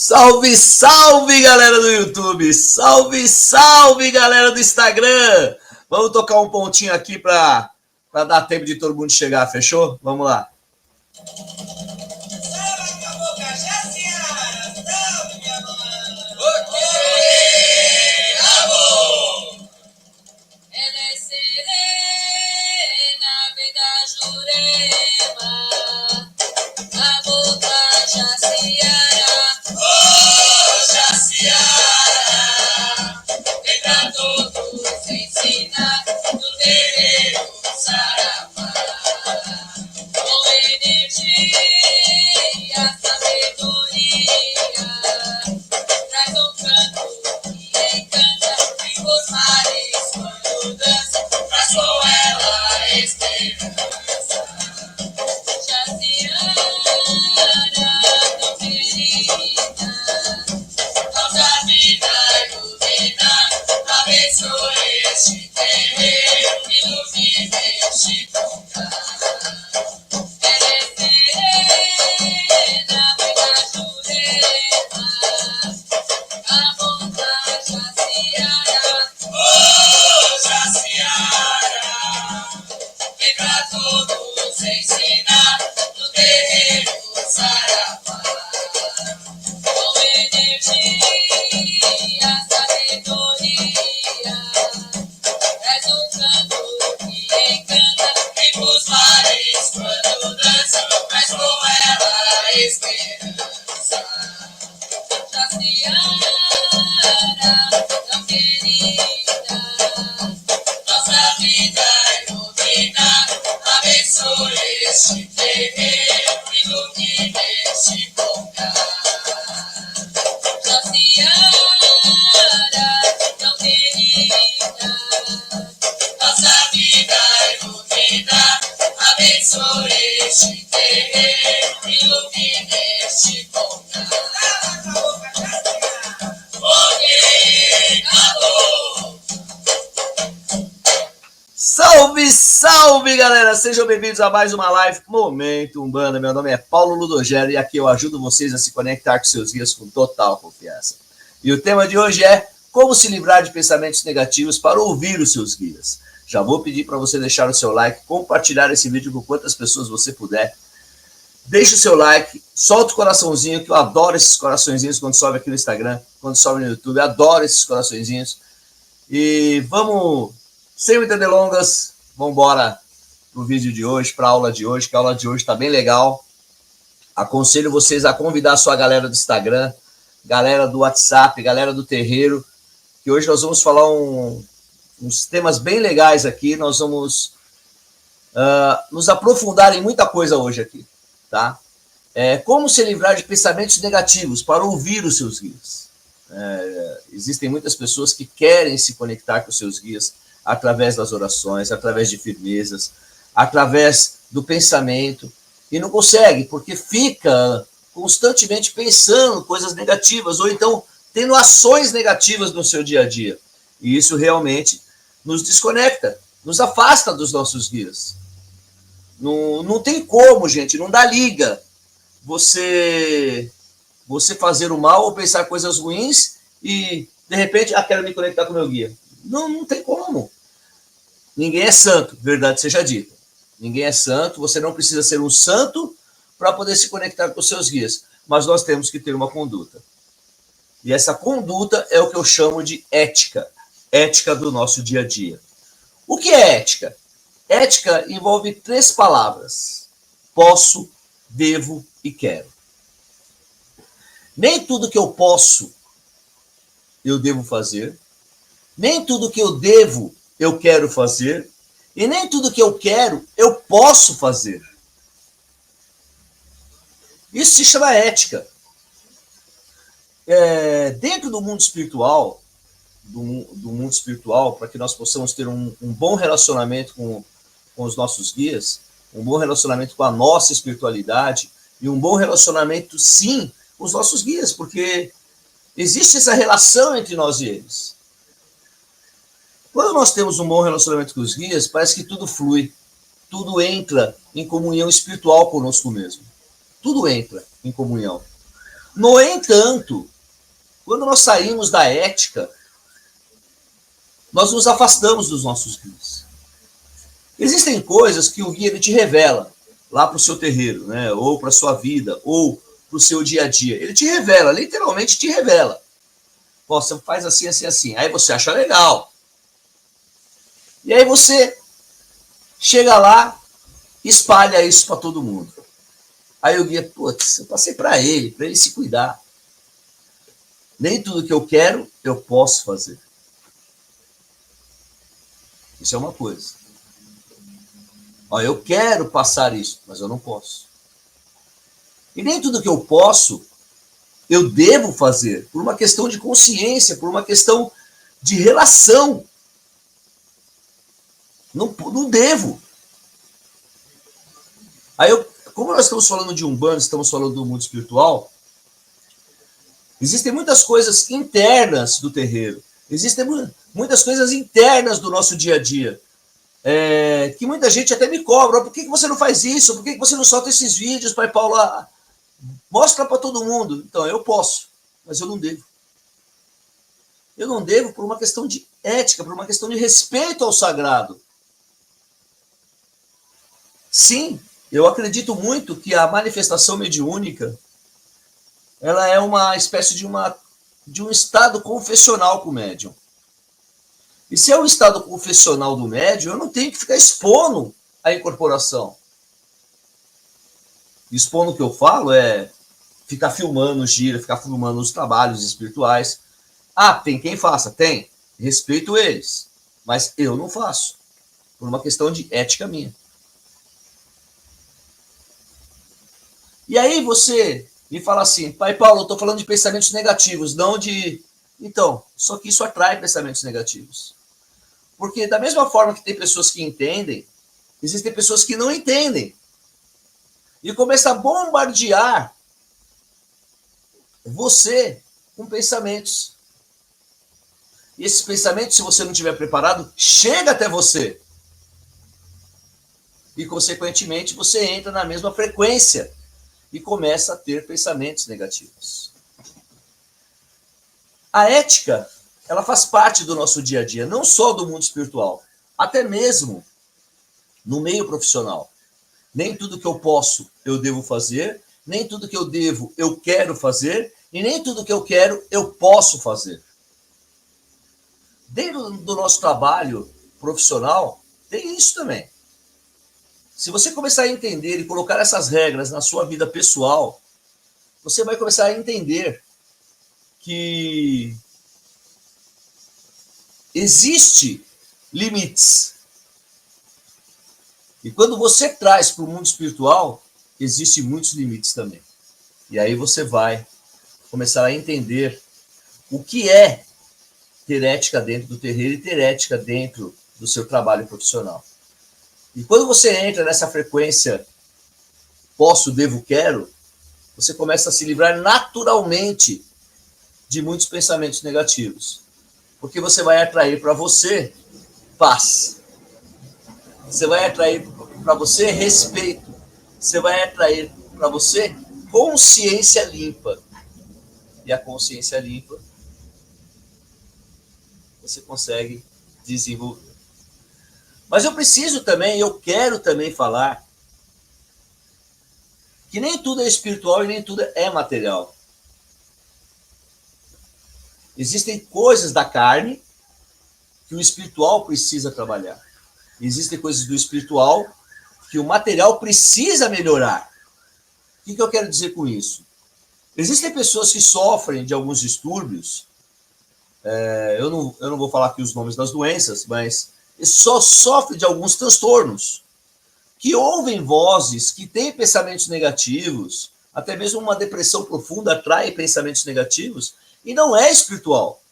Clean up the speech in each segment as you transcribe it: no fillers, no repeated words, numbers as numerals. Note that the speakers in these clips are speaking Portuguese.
Salve, salve, galera do YouTube! Salve, salve, galera do Instagram! Vamos tocar um pontinho aqui para dar tempo de todo mundo chegar, fechou? Vamos lá. Salve, salve, galera! Sejam bem-vindos a mais uma live Momento Umbanda. Meu nome é Paulo Ludogero e aqui eu ajudo vocês a se conectar com seus guias com total confiança. E o tema de hoje é como se livrar de pensamentos negativos para ouvir os seus guias. Já vou pedir para você deixar o seu like, compartilhar esse vídeo com quantas pessoas você puder. Deixe o seu like, solta o coraçãozinho, que eu adoro esses coraçõezinhos quando sobe aqui no Instagram, quando sobe no YouTube, eu adoro esses coraçõezinhos. E vamos, sem muitas delongas, vamos embora pro vídeo de hoje, para a aula de hoje, que a aula de hoje está bem legal. Aconselho vocês a convidar a sua galera do Instagram, galera do WhatsApp, galera do terreiro, que hoje nós vamos falar uns temas bem legais aqui, nós vamos nos aprofundar em muita coisa hoje aqui, tá? Como se livrar de pensamentos negativos para ouvir os seus guias. Existem muitas pessoas que querem se conectar com os seus guias através das orações, através de firmezas, através do pensamento, e não consegue, porque fica constantemente pensando coisas negativas, ou então tendo ações negativas no seu dia a dia. E isso realmente nos desconecta, nos afasta dos nossos guias. Não tem como, gente, não dá liga você fazer o mal ou pensar coisas ruins e, de repente, quero me conectar com o meu guia. Não tem como. Ninguém é santo, verdade seja dita. Ninguém é santo, você não precisa ser um santo para poder se conectar com os seus guias. Mas nós temos que ter uma conduta. E essa conduta é o que eu chamo de ética. Ética do nosso dia a dia. O que é ética? Ética envolve 3 palavras: posso, devo e quero. Nem tudo que eu posso, eu devo fazer. Nem tudo que eu devo, eu quero fazer. E nem tudo que eu quero, eu posso fazer. Isso se chama ética. Dentro do mundo espiritual, para que nós possamos ter um bom relacionamento com os nossos guias, um bom relacionamento com a nossa espiritualidade e um bom relacionamento, sim, com os nossos guias, porque existe essa relação entre nós e eles. Quando nós temos um bom relacionamento com os guias, parece que tudo flui, tudo entra em comunhão espiritual conosco mesmo. Tudo entra em comunhão. No entanto, quando nós saímos da ética, nós nos afastamos dos nossos guias. Existem coisas que o guia ele te revela lá para o seu terreiro, né? Ou para a sua vida, ou para o seu dia a dia. Ele te revela, literalmente te revela. Pô, você faz assim, assim, assim. Aí você acha legal. E aí você chega lá, espalha isso para todo mundo. Aí o guia, putz, eu passei para ele se cuidar. Nem tudo que eu quero, eu posso fazer. Isso é uma coisa. Ó, eu quero passar isso, mas eu não posso. E nem tudo que eu posso, eu devo fazer, por uma questão de consciência, por uma questão de relação. Não devo. Aí, como nós estamos falando de Umbanda, estamos falando do mundo espiritual, existem muitas coisas internas do terreiro. Existem muitas coisas internas do nosso dia a dia. Que muita gente até me cobra. Por que você não faz isso? Por que você não solta esses vídeos, Pai Paulo? Mostra para todo mundo. Então, eu posso, mas eu não devo. Eu não devo por uma questão de ética, por uma questão de respeito ao sagrado. Sim, eu acredito muito que a manifestação mediúnica ela é uma espécie de um estado confessional com o médium. E se é um estado confessional do médium, eu não tenho que ficar expondo a incorporação. Expondo o que eu falo é ficar filmando gira, ficar filmando os trabalhos espirituais. Tem quem faça? Tem. Respeito eles. Mas eu não faço. Por uma questão de ética minha. E aí você me fala assim, Pai Paulo, eu estou falando de pensamentos negativos, não de... Então, só que isso atrai pensamentos negativos. Porque da mesma forma que tem pessoas que entendem, existem pessoas que não entendem. E começa a bombardear você com pensamentos. E esses pensamentos, se você não estiver preparado, chega até você. E, consequentemente, você entra na mesma frequência e começa a ter pensamentos negativos. A ética, ela faz parte do nosso dia a dia, não só do mundo espiritual, até mesmo no meio profissional. Nem tudo que eu posso, eu devo fazer, nem tudo que eu devo, eu quero fazer, e nem tudo que eu quero, eu posso fazer. Dentro do nosso trabalho profissional, tem isso também. Se você começar a entender e colocar essas regras na sua vida pessoal, você vai começar a entender que existe limites. E quando você traz para o mundo espiritual, existem muitos limites também. E aí você vai começar a entender o que é ter ética dentro do terreiro e ter ética dentro do seu trabalho profissional. E quando você entra nessa frequência posso, devo, quero, você começa a se livrar naturalmente de muitos pensamentos negativos. Porque você vai atrair para você paz. Você vai atrair para você respeito. Você vai atrair para você consciência limpa. E a consciência limpa você consegue desenvolver. Mas eu preciso também, eu quero também falar que nem tudo é espiritual e nem tudo é material. Existem coisas da carne que o espiritual precisa trabalhar. Existem coisas do espiritual que o material precisa melhorar. O que eu quero dizer com isso? Existem pessoas que sofrem de alguns distúrbios. Eu não vou falar aqui os nomes das doenças, mas só sofrem de alguns transtornos. Que ouvem vozes, que têm pensamentos negativos, até mesmo uma depressão profunda atrai pensamentos negativos, e não é espiritual.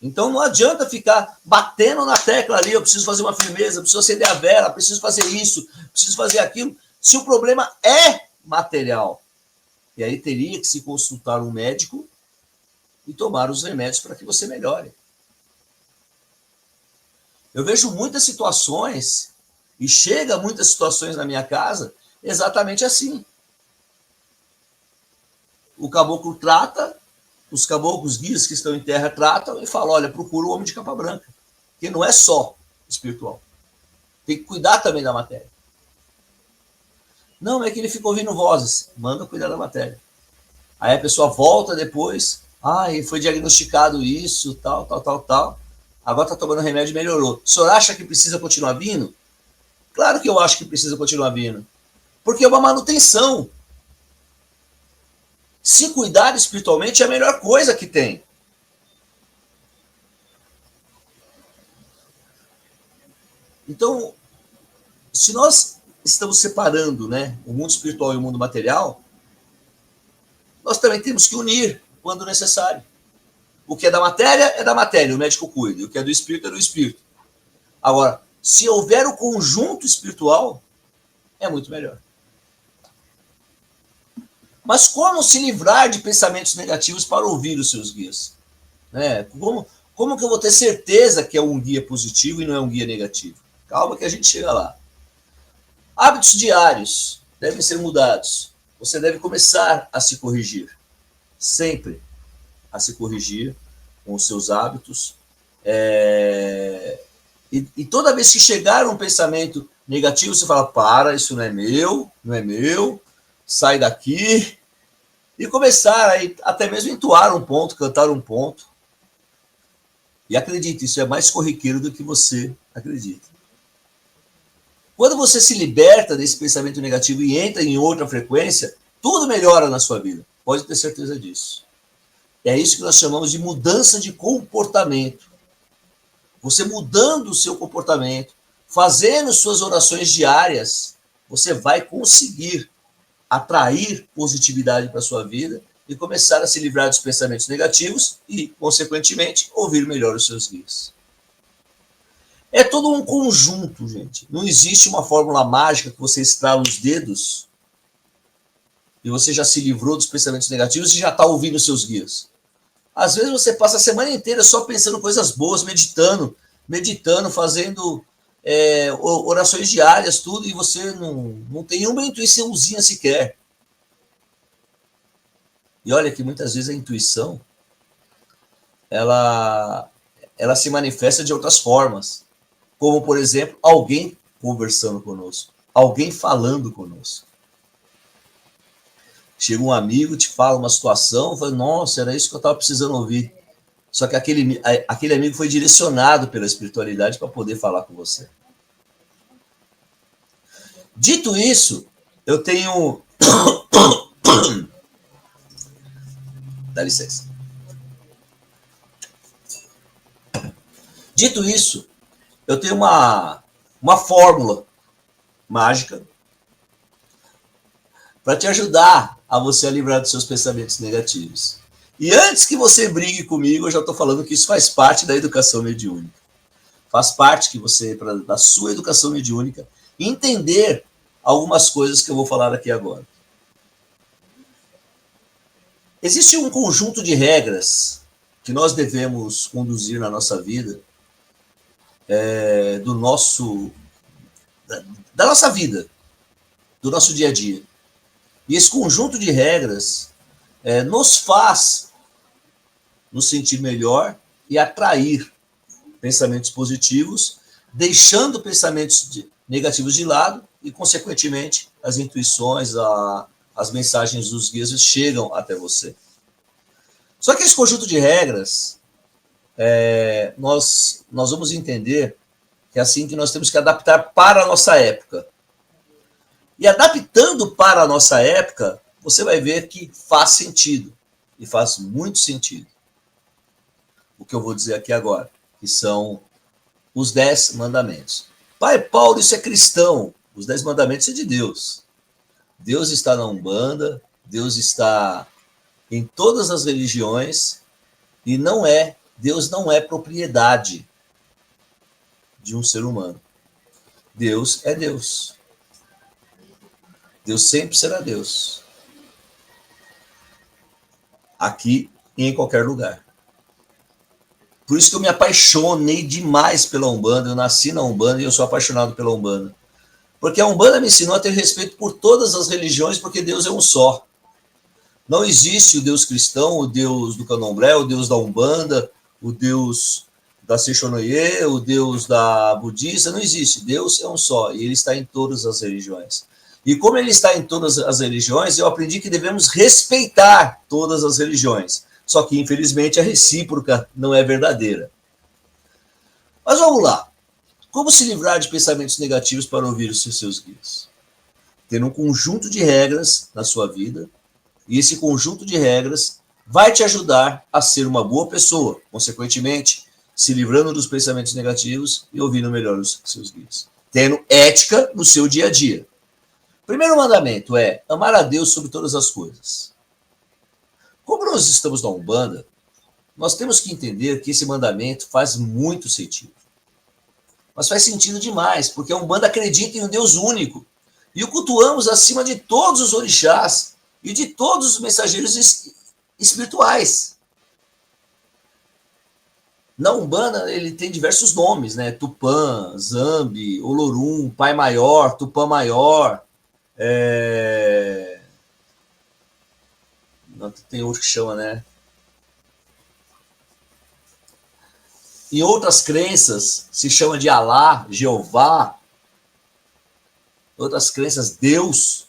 Então não adianta ficar batendo na tecla ali, eu preciso fazer uma firmeza, preciso acender a vela, preciso fazer isso, preciso fazer aquilo, se o problema é material. E aí teria que se consultar um médico e tomar os remédios para que você melhore. Eu vejo muitas situações, e chega muitas situações na minha casa, exatamente assim. o caboclo trata, os caboclos guias que estão em terra tratam e falam, olha, procura o homem de capa branca, que não é só espiritual. Tem que cuidar também da matéria. Não, é que ele ficou ouvindo vozes. Manda cuidar da matéria. Aí a pessoa volta depois, foi diagnosticado isso, tal. Agora está tomando remédio e melhorou. O senhor acha que precisa continuar vindo? Claro que eu acho que precisa continuar vindo. Porque é uma manutenção. Se cuidar espiritualmente é a melhor coisa que tem. Então, se nós estamos separando, né, o mundo espiritual e o mundo material, nós também temos que unir quando necessário. O que é da matéria, o médico cuida. O que é do espírito, é do espírito. Agora, se houver o conjunto espiritual, é muito melhor. Mas como se livrar de pensamentos negativos para ouvir os seus guias? Como que eu vou ter certeza que é um guia positivo e não é um guia negativo? Calma que a gente chega lá. Hábitos diários devem ser mudados. Você deve começar a se corrigir. Sempre a se corrigir com os seus hábitos. E toda vez que chegar um pensamento negativo, você fala, para, isso não é meu, sai daqui. E começar a até mesmo entoar um ponto, cantar um ponto. E acredite, isso é mais corriqueiro do que você acredita. Quando você se liberta desse pensamento negativo e entra em outra frequência, tudo melhora na sua vida. Pode ter certeza disso. É isso que nós chamamos de mudança de comportamento. Você mudando o seu comportamento, fazendo suas orações diárias, você vai conseguir atrair positividade para a sua vida e começar a se livrar dos pensamentos negativos e, consequentemente, ouvir melhor os seus guias. É todo um conjunto, gente. Não existe uma fórmula mágica que você estrala os dedos e você já se livrou dos pensamentos negativos e já está ouvindo os seus guias. Às vezes você passa a semana inteira só pensando coisas boas, meditando, fazendo orações diárias, tudo, e você não tem uma intuiçãozinha sequer. E olha que muitas vezes a intuição ela se manifesta de outras formas. Como, por exemplo, alguém conversando conosco, alguém falando conosco. Chega um amigo, te fala uma situação, fala, nossa, era isso que eu estava precisando ouvir. Só que aquele amigo foi direcionado pela espiritualidade para poder falar com você. Dito isso, eu tenho... Dá licença. Dito isso, eu tenho uma fórmula mágica para te ajudar a você a livrar dos seus pensamentos negativos. E antes que você brigue comigo, eu já estou falando que isso faz parte da educação mediúnica. Faz parte da sua educação mediúnica, entender algumas coisas que eu vou falar aqui agora. Existe um conjunto de regras que nós devemos conduzir na nossa vida, da nossa vida, do nosso dia a dia. E esse conjunto de regras nos faz nos sentir melhor e atrair pensamentos positivos, deixando pensamentos negativos de lado e, consequentemente, as intuições, as mensagens dos guias chegam até você. Só que esse conjunto de regras, nós vamos entender que é assim que nós temos que adaptar para a nossa época. E adaptando para a nossa época, você vai ver que faz sentido. E faz muito sentido. O que eu vou dizer aqui agora, que são os 10 mandamentos. Pai Paulo, isso é cristão. Os 10 mandamentos é de Deus. Deus está na Umbanda, Deus está em todas as religiões, e Deus não é propriedade de um ser humano. Deus é Deus. Deus sempre será Deus. Aqui e em qualquer lugar. Por isso que eu me apaixonei demais pela Umbanda. Eu nasci na Umbanda e eu sou apaixonado pela Umbanda. Porque a Umbanda me ensinou a ter respeito por todas as religiões, porque Deus é um só. Não existe o Deus cristão, o Deus do candomblé, o Deus da Umbanda, o Deus da Sechonoye, o Deus da budista, não existe. Deus é um só e ele está em todas as religiões. E como ele está em todas as religiões, eu aprendi que devemos respeitar todas as religiões. Só que, infelizmente, a recíproca não é verdadeira. Mas vamos lá. Como se livrar de pensamentos negativos para ouvir os seus guias? Tendo um conjunto de regras na sua vida, e esse conjunto de regras vai te ajudar a ser uma boa pessoa, consequentemente, se livrando dos pensamentos negativos e ouvindo melhor os seus guias. Tendo ética no seu dia a dia. O primeiro mandamento é amar a Deus sobre todas as coisas. Como nós estamos na Umbanda, nós temos que entender que esse mandamento faz muito sentido. Mas faz sentido demais, porque a Umbanda acredita em um Deus único. E o cultuamos acima de todos os orixás e de todos os mensageiros espirituais. Na Umbanda, ele tem diversos nomes, né? Tupã, Zambi, Olorum, Pai Maior, Tupã Maior. Tem outro que chama, né? Em outras crenças, se chama de Alá, Jeová. Outras crenças, Deus.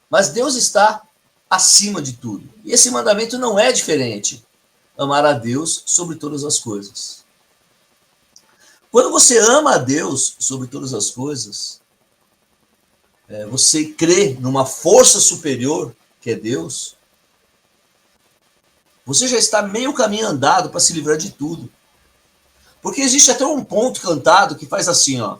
Mas Deus está acima de tudo. E esse mandamento não é diferente. Amar a Deus sobre todas as coisas. Quando você ama a Deus sobre todas as coisas, você crê numa força superior, que é Deus, você já está meio caminho andado para se livrar de tudo. Porque existe até um ponto cantado que faz assim, ó.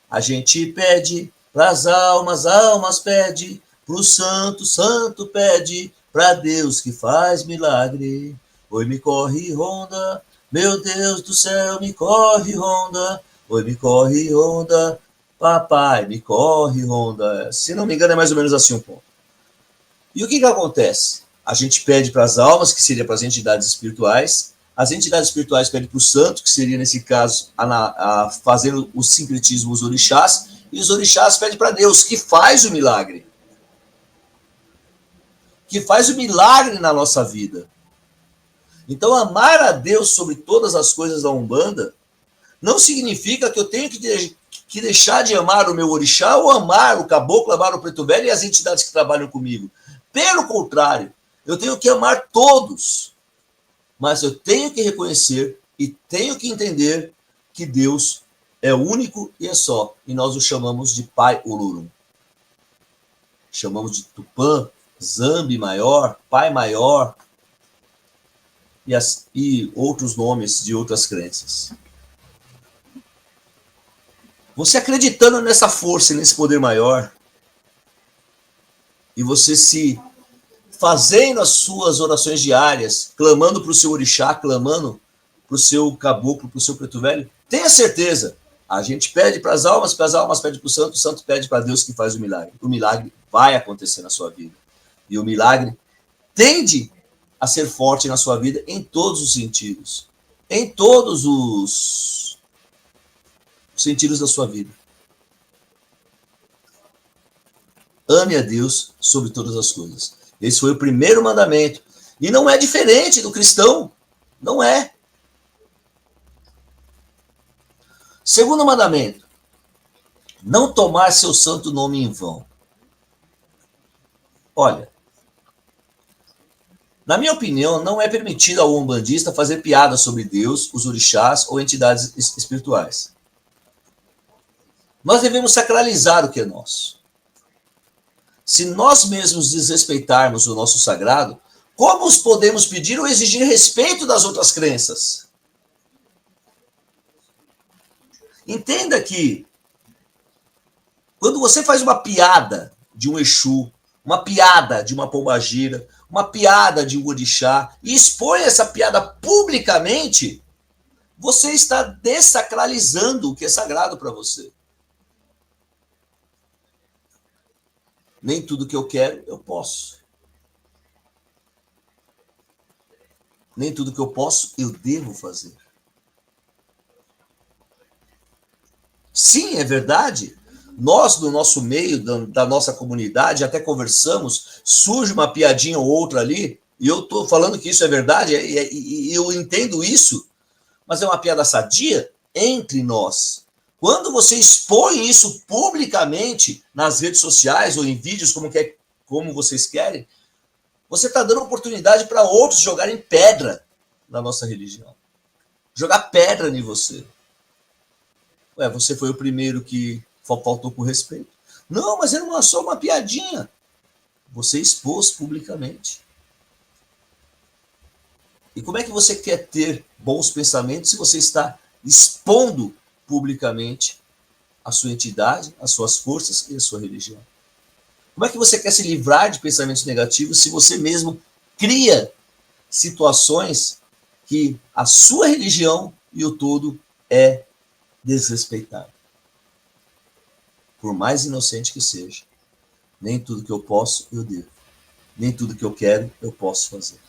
A gente pede para as almas pede, para o santo, santo pede, para Deus que faz milagre. Oi, me corre, ronda, meu Deus do céu, me corre, ronda. Oi, me corre, ronda, papai, me corre, ronda. Se não me engano, é mais ou menos assim um ponto. E o que acontece? A gente pede para as almas, que seria para as entidades espirituais. As entidades espirituais pedem para o santo, que seria, nesse caso, fazendo o sincretismo, os orixás. E os orixás pedem para Deus, que faz o milagre. Que faz o milagre na nossa vida. Então, amar a Deus sobre todas as coisas da Umbanda não significa que eu tenho que deixar de amar o meu orixá ou amar o caboclo, amar o preto velho e as entidades que trabalham comigo. Pelo contrário, eu tenho que amar todos. Mas eu tenho que reconhecer e tenho que entender que Deus é único e é só. E nós o chamamos de Pai Olorum. Chamamos de Tupã, Zambi Maior, Pai Maior e outros nomes de outras crenças. Você acreditando nessa força e nesse poder maior, e você se fazendo as suas orações diárias, clamando para o seu orixá, clamando para o seu caboclo, para o seu preto velho, tenha certeza, a gente pede para as almas pedem para o santo pede para Deus que faz o milagre. O milagre vai acontecer na sua vida. E o milagre tende a ser forte na sua vida em todos os sentidos. Em todos os sentidos da sua vida. Ame a Deus sobre todas as coisas. Esse foi o primeiro mandamento. E não é diferente do cristão. Não é. Segundo mandamento. Não tomar seu santo nome em vão. Olha. Na minha opinião, não é permitido ao umbandista fazer piada sobre Deus, os orixás ou entidades espirituais. Nós devemos sacralizar o que é nosso. Se nós mesmos desrespeitarmos o nosso sagrado, como os podemos pedir ou exigir respeito das outras crenças? Entenda que quando você faz uma piada de um Exu, uma piada de uma pombagira, uma piada de um orixá e expõe essa piada publicamente, você está desacralizando o que é sagrado para você. Nem tudo que eu quero, eu posso. Nem tudo que eu posso, eu devo fazer. Sim, é verdade. Nós, no nosso meio, da nossa comunidade, até conversamos, surge uma piadinha ou outra ali, e eu estou falando que isso é verdade, e eu entendo isso, mas é uma piada sadia entre nós. Quando você expõe isso publicamente nas redes sociais ou em vídeos, como vocês querem, você está dando oportunidade para outros jogarem pedra na nossa religião. Jogar pedra em você. Ué, você foi o primeiro que faltou com respeito. Não, mas era só uma piadinha. Você expôs publicamente. E como é que você quer ter bons pensamentos se você está expondo publicamente a sua entidade, as suas forças e a sua religião? Como é que você quer se livrar de pensamentos negativos se você mesmo cria situações que a sua religião e o todo é desrespeitado? Por mais inocente que seja, nem tudo que eu posso, eu devo. Nem tudo que eu quero, eu posso fazer.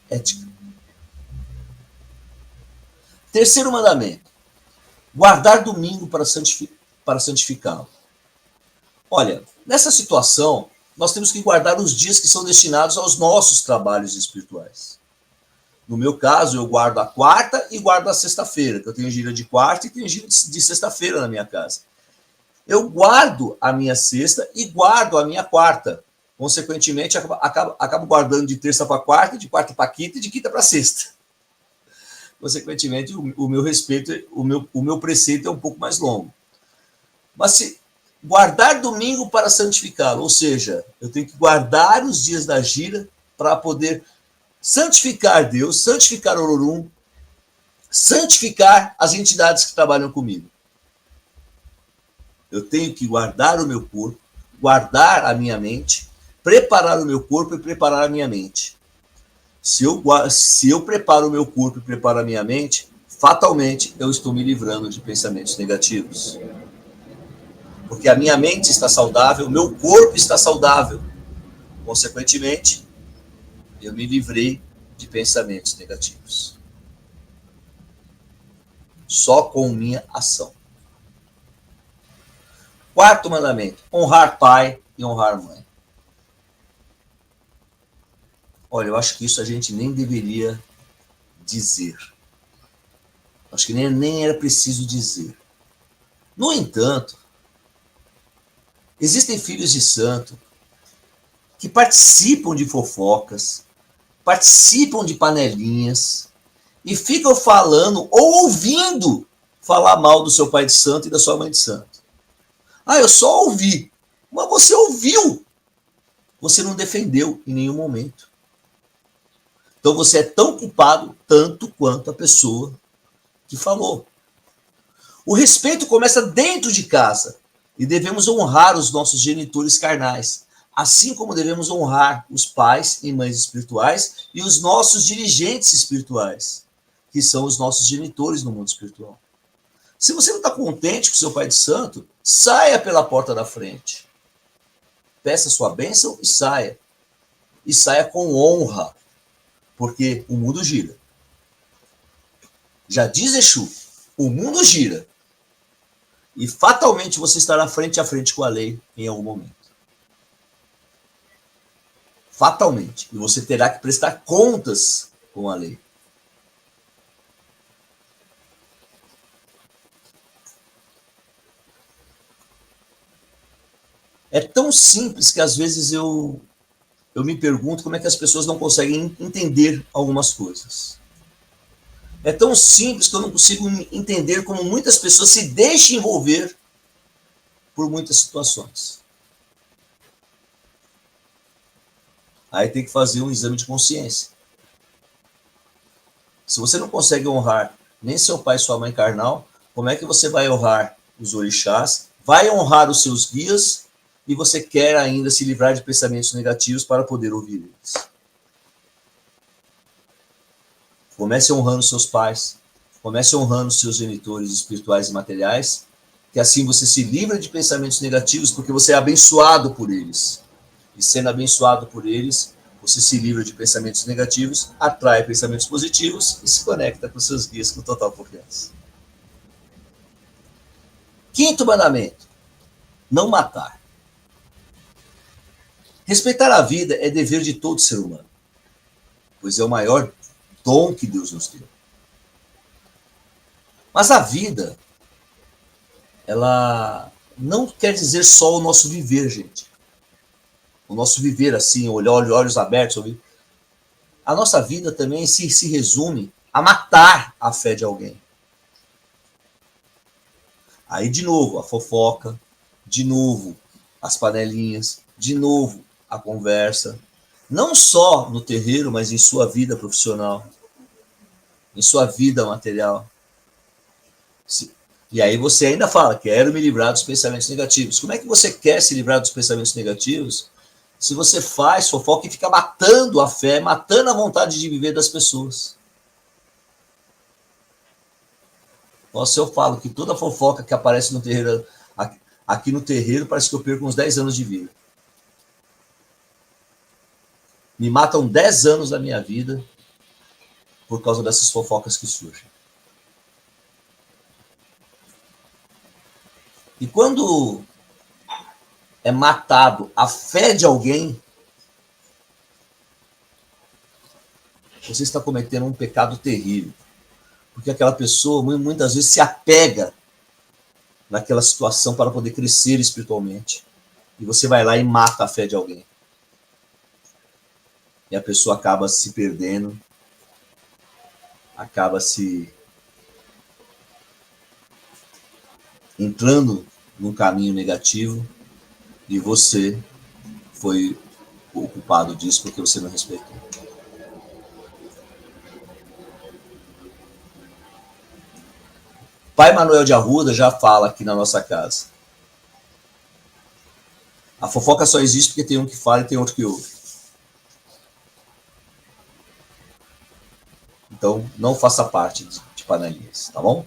Ética. Terceiro mandamento. Guardar domingo para santificá-lo. Olha, nessa situação, nós temos que guardar os dias que são destinados aos nossos trabalhos espirituais. No meu caso, eu guardo a quarta e guardo a sexta-feira, que eu tenho gira de quarta e tenho gira de sexta-feira na minha casa. Eu guardo a minha sexta e guardo a minha quarta. Consequentemente, acabo guardando de terça para quarta, de quarta para quinta e de quinta para sexta. Consequentemente, o meu respeito, o meu preceito é um pouco mais longo. Mas se guardar domingo para santificá-lo, ou seja, eu tenho que guardar os dias da gira para poder santificar Deus, santificar Olorum, santificar as entidades que trabalham comigo. Eu tenho que guardar o meu corpo, guardar a minha mente, preparar o meu corpo e preparar a minha mente. Se eu preparo o meu corpo e preparo a minha mente, fatalmente eu estou me livrando de pensamentos negativos. Porque a minha mente está saudável, o meu corpo está saudável. Consequentemente, eu me livrei de pensamentos negativos. Só com minha ação. Quarto mandamento, honrar pai e honrar mãe. Olha, eu acho que isso a gente nem deveria dizer. Acho que nem era preciso dizer. No entanto, existem filhos de santo que participam de fofocas, participam de panelinhas e ficam falando ou ouvindo falar mal do seu pai de santo e da sua mãe de santo. Ah, eu só ouvi. Mas você ouviu. Você não defendeu em nenhum momento. Então você é tão culpado tanto quanto a pessoa que falou. O respeito começa dentro de casa e devemos honrar os nossos genitores carnais, assim como devemos honrar os pais e mães espirituais e os nossos dirigentes espirituais, que são os nossos genitores no mundo espiritual. Se você não está contente com seu pai de santo, saia pela porta da frente. Peça sua bênção e saia. E saia com honra, porque o mundo gira. Já diz Exu, o mundo gira. E fatalmente você estará frente a frente com a lei em algum momento. Fatalmente. E você terá que prestar contas com a lei. É tão simples que às vezes eu me pergunto como é que as pessoas não conseguem entender algumas coisas. É tão simples que eu não consigo entender como muitas pessoas se deixam envolver por muitas situações. Aí tem que fazer um exame de consciência. Se você não consegue honrar nem seu pai e sua mãe carnal, como é que você vai honrar os orixás, vai honrar os seus guias e você quer ainda se livrar de pensamentos negativos para poder ouvir eles? Comece honrando seus pais, comece honrando seus genitores espirituais e materiais, que assim você se livra de pensamentos negativos, porque você é abençoado por eles. E sendo abençoado por eles, você se livra de pensamentos negativos, atrai pensamentos positivos e se conecta com seus guias com total confiança. Quinto mandamento: não matar. Respeitar a vida é dever de todo ser humano, pois é o maior dom que Deus nos deu. Mas a vida, ela não quer dizer só o nosso viver, gente. O nosso viver assim, olhos abertos. A nossa vida também se resume a matar a fé de alguém. Aí, de novo, a fofoca, de novo, as panelinhas, de novo, a conversa. Não só no terreiro, mas em sua vida profissional, em sua vida material. E aí você ainda fala, quero me livrar dos pensamentos negativos. Como é que você quer se livrar dos pensamentos negativos se você faz fofoca e fica matando a fé, matando a vontade de viver das pessoas? Nossa, eu falo que toda fofoca que aparece no terreiro, aqui no terreiro, parece que eu perco uns 10 anos de vida. Me matam 10 anos da minha vida por causa dessas fofocas que surgem. E quando é matado a fé de alguém, você está cometendo um pecado terrível. Porque aquela pessoa muitas vezes se apega naquela situação para poder crescer espiritualmente. E você vai lá e mata a fé de alguém. E a pessoa acaba se perdendo, acaba se entrando num caminho negativo, e você foi o culpado disso porque você não respeitou. Pai Manuel de Arruda já fala aqui na nossa casa. A fofoca só existe porque tem um que fala e tem outro que ouve. Então, não faça parte de panelinhas, tá bom?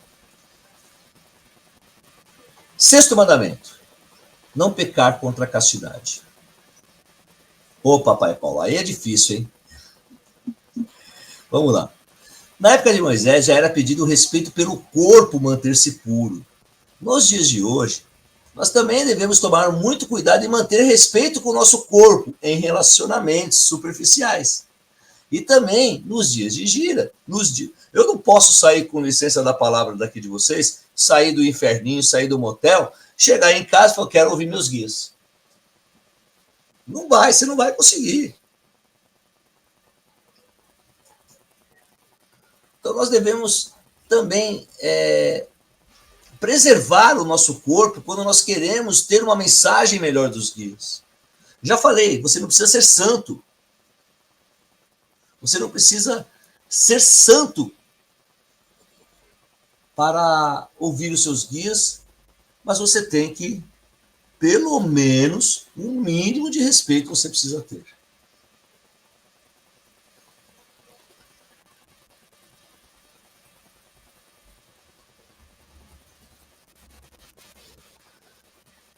Sexto mandamento: não pecar contra a castidade. Ô, papai Paulo, aí é difícil, hein? Vamos lá. Na época de Moisés, já era pedido o respeito pelo corpo manter-se puro. Nos dias de hoje, nós também devemos tomar muito cuidado em manter respeito com o nosso corpo em relacionamentos superficiais. E também nos dias de gira. Eu não posso sair, com licença da palavra daqui de vocês, sair do inferninho, sair do motel, chegar em casa e falar, quero ouvir meus guias. Não vai, você não vai conseguir. Então nós devemos também preservar o nosso corpo quando nós queremos ter uma mensagem melhor dos guias. Já falei, você não precisa ser santo. Você não precisa ser santo para ouvir os seus guias, mas você tem que, pelo menos, um mínimo de respeito você precisa ter.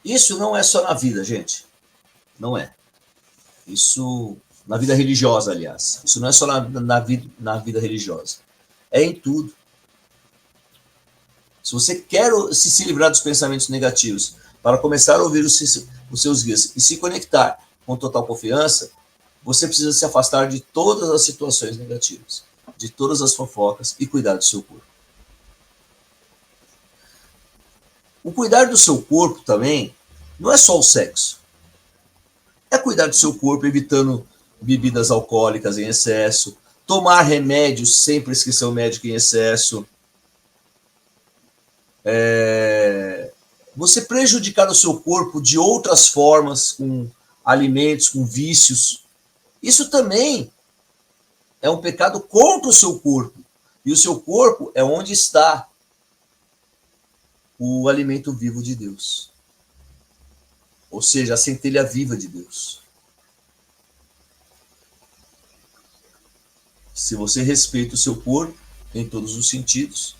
Isso não é só na vida, gente. Não é. Isso na vida religiosa, aliás. Isso não é só na vida religiosa. É em tudo. Se você quer se livrar dos pensamentos negativos para começar a ouvir os seus guias e se conectar com total confiança, você precisa se afastar de todas as situações negativas, de todas as fofocas e cuidar do seu corpo. O cuidar do seu corpo também não é só o sexo. É cuidar do seu corpo evitando bebidas alcoólicas em excesso, tomar remédios sem prescrição médica em excesso, você prejudicar o seu corpo de outras formas, com alimentos, com vícios. Isso também é um pecado contra o seu corpo. E o seu corpo é onde está o alimento vivo de Deus. Ou seja, a centelha viva de Deus. Se você respeita o seu corpo em todos os sentidos,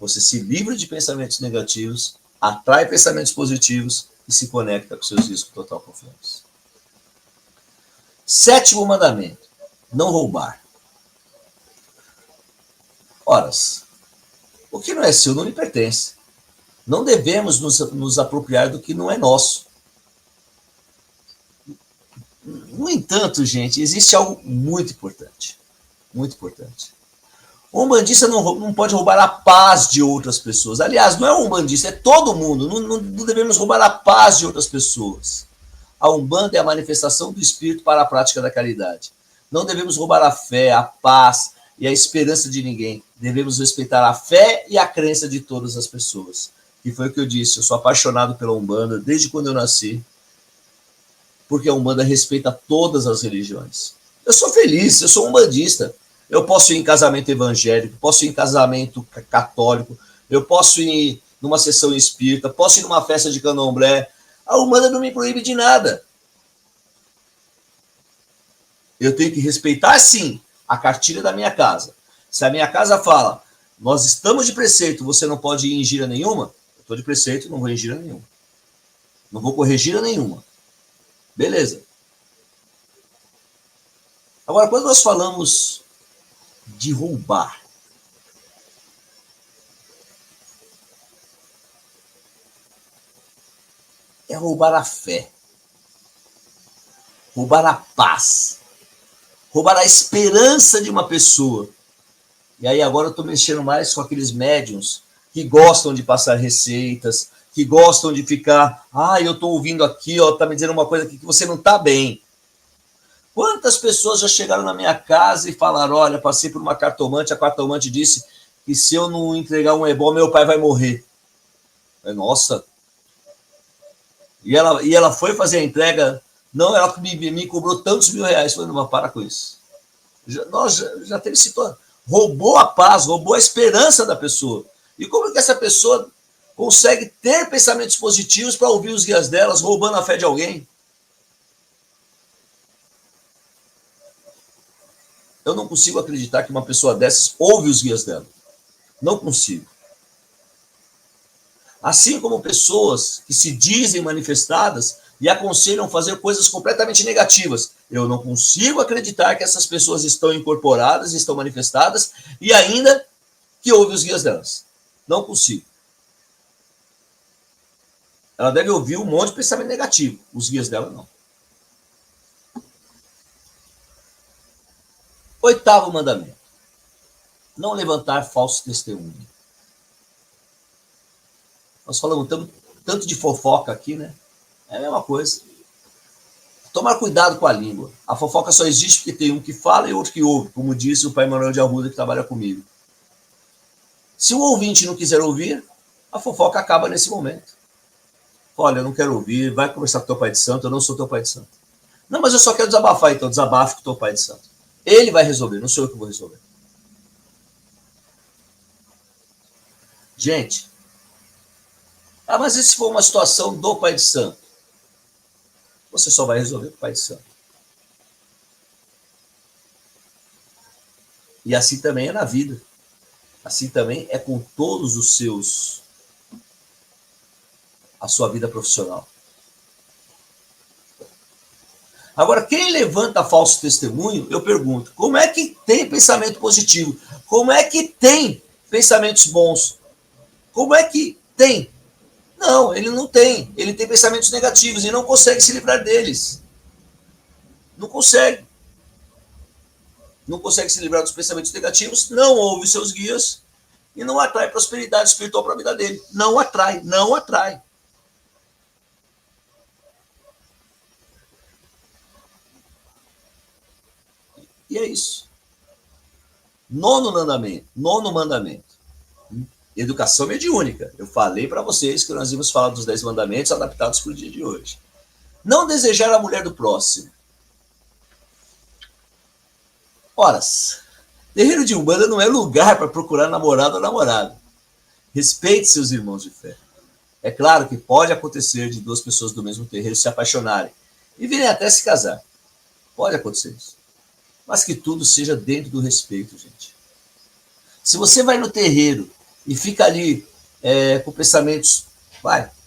você se livra de pensamentos negativos, atrai pensamentos positivos e se conecta com seus guias com total confiança. Sétimo mandamento: não roubar. Ora, o que não é seu não lhe pertence. Não devemos nos apropriar do que não é nosso. No entanto, gente, existe algo muito importante. Muito importante. O umbandista não pode roubar a paz de outras pessoas. Aliás, não é o umbandista, é todo mundo. Não devemos roubar a paz de outras pessoas. A Umbanda é a manifestação do Espírito para a prática da caridade. Não devemos roubar a fé, a paz e a esperança de ninguém. Devemos respeitar a fé e a crença de todas as pessoas. E foi o que eu disse, eu sou apaixonado pela Umbanda desde quando eu nasci, porque a Umbanda respeita todas as religiões. Eu sou feliz, eu sou umbandista. Eu posso ir em casamento evangélico, posso ir em casamento católico, eu posso ir numa sessão espírita, posso ir numa festa de candomblé. A Umbanda não me proíbe de nada. Eu tenho que respeitar, sim, a cartilha da minha casa. Se a minha casa fala, nós estamos de preceito, você não pode ir em gira nenhuma, eu estou de preceito, não vou em gira nenhuma. Não vou correr gira nenhuma. Beleza. Agora, quando nós falamos de roubar, é roubar a fé, roubar a paz, roubar a esperança de uma pessoa. E aí agora eu estou mexendo mais com aqueles médiums que gostam de passar receitas, que gostam de ficar, eu estou ouvindo aqui, está me dizendo uma coisa aqui que você não está bem. Quantas pessoas já chegaram na minha casa e falaram, olha, passei por uma cartomante, a cartomante disse que se eu não entregar um ebó, meu pai vai morrer. Nossa. E ela foi fazer a entrega, não, ela me cobrou tantos R$1.000. Falei, não, para com isso. Já teve situação. Roubou a paz, roubou a esperança da pessoa. E como é que essa pessoa consegue ter pensamentos positivos para ouvir os guias delas, roubando a fé de alguém? Eu não consigo acreditar que uma pessoa dessas ouve os guias dela. Não consigo. Assim como pessoas que se dizem manifestadas e aconselham fazer coisas completamente negativas. Eu não consigo acreditar que essas pessoas estão incorporadas, estão manifestadas e ainda que ouvem os guias delas. Não consigo. Ela deve ouvir um monte de pensamento negativo. Os guias dela não. 8º mandamento. Não levantar falso testemunho. Nós falamos tanto de fofoca aqui, né? É a mesma coisa. Tomar cuidado com a língua. A fofoca só existe porque tem um que fala e outro que ouve, como disse o pai Manuel de Arruda, que trabalha comigo. Se o ouvinte não quiser ouvir, a fofoca acaba nesse momento. Olha, eu não quero ouvir, vai conversar com teu pai de santo, eu não sou teu pai de santo. Não, mas eu só quero desabafar, então desabafe com teu pai de santo. Ele vai resolver, não sou eu que vou resolver. Gente, mas e se for uma situação do pai de santo? Você só vai resolver com o pai de santo. E assim também é na vida. Assim também é com todos os seus... a sua vida profissional. Agora, quem levanta falso testemunho, eu pergunto, como é que tem pensamento positivo? Como é que tem pensamentos bons? Como é que tem? Não, ele não tem. Ele tem pensamentos negativos e não consegue se livrar deles. Não consegue. Não consegue se livrar dos pensamentos negativos, não ouve seus guias e não atrai prosperidade espiritual para a vida dele. Não atrai, não atrai. E é isso. Nono mandamento. Educação mediúnica. Eu falei para vocês que nós íamos falar dos 10 mandamentos adaptados para o dia de hoje. Não desejar a mulher do próximo. Ora, terreiro de Umbanda não é lugar para procurar namorado ou namorada. Respeite seus irmãos de fé. É claro que pode acontecer de 2 pessoas do mesmo terreiro se apaixonarem e virem até se casar. Pode acontecer isso. Mas que tudo seja dentro do respeito, gente. Se você vai no terreiro e fica ali com pensamentos,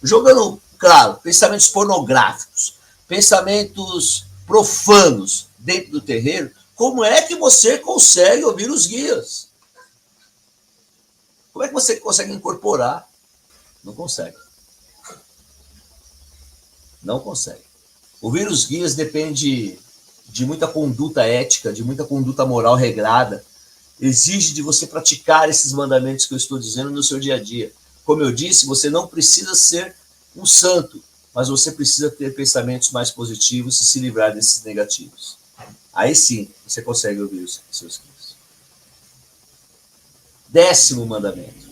jogando, claro, pensamentos pornográficos, pensamentos profanos dentro do terreiro, como é que você consegue ouvir os guias? Como é que você consegue incorporar? Não consegue. Não consegue. Ouvir os guias depende de muita conduta ética, de muita conduta moral regrada. Exige de você praticar esses mandamentos que eu estou dizendo no seu dia a dia. Como eu disse, você não precisa ser um santo, mas você precisa ter pensamentos mais positivos e se livrar desses negativos. Aí sim, você consegue ouvir os seus guias. 10º mandamento.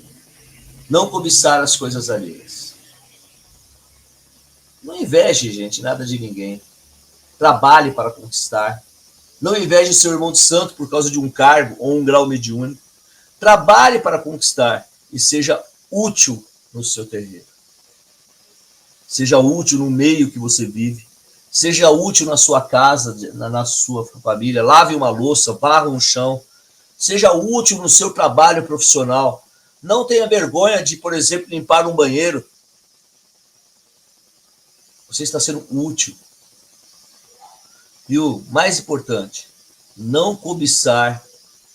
Não cobiçar as coisas alheias. Não inveje, gente, nada de ninguém. Trabalhe para conquistar. Não inveje seu irmão de santo por causa de um cargo ou um grau mediúnico. Trabalhe para conquistar e seja útil no seu terreiro. Seja útil no meio que você vive. Seja útil na sua casa, na sua família. Lave uma louça, varra um chão. Seja útil no seu trabalho profissional. Não tenha vergonha de, por exemplo, limpar um banheiro. Você está sendo útil. E o mais importante, não cobiçar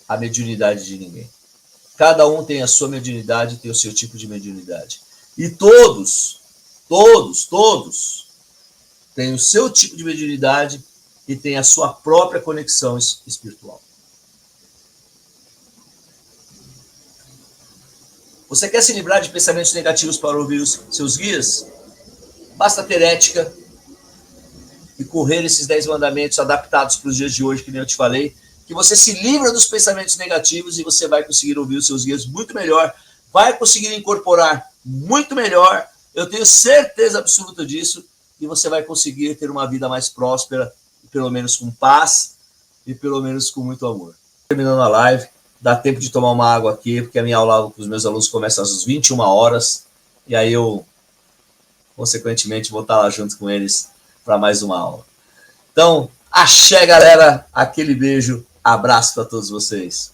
a mediunidade de ninguém. Cada um tem a sua mediunidade, tem o seu tipo de mediunidade. E todos têm o seu tipo de mediunidade e têm a sua própria conexão espiritual. Você quer se livrar de pensamentos negativos para ouvir os seus guias? Basta ter ética e correr esses 10 mandamentos adaptados para os dias de hoje, que nem eu te falei, que você se livra dos pensamentos negativos e você vai conseguir ouvir os seus guias muito melhor, vai conseguir incorporar muito melhor, eu tenho certeza absoluta disso, e você vai conseguir ter uma vida mais próspera, pelo menos com paz e pelo menos com muito amor. Terminando a live, dá tempo de tomar uma água aqui, porque a minha aula com os meus alunos começa às 21 horas, e aí eu, consequentemente, vou estar lá junto com eles para mais uma aula. Então, axé, galera, aquele beijo, abraço para todos vocês.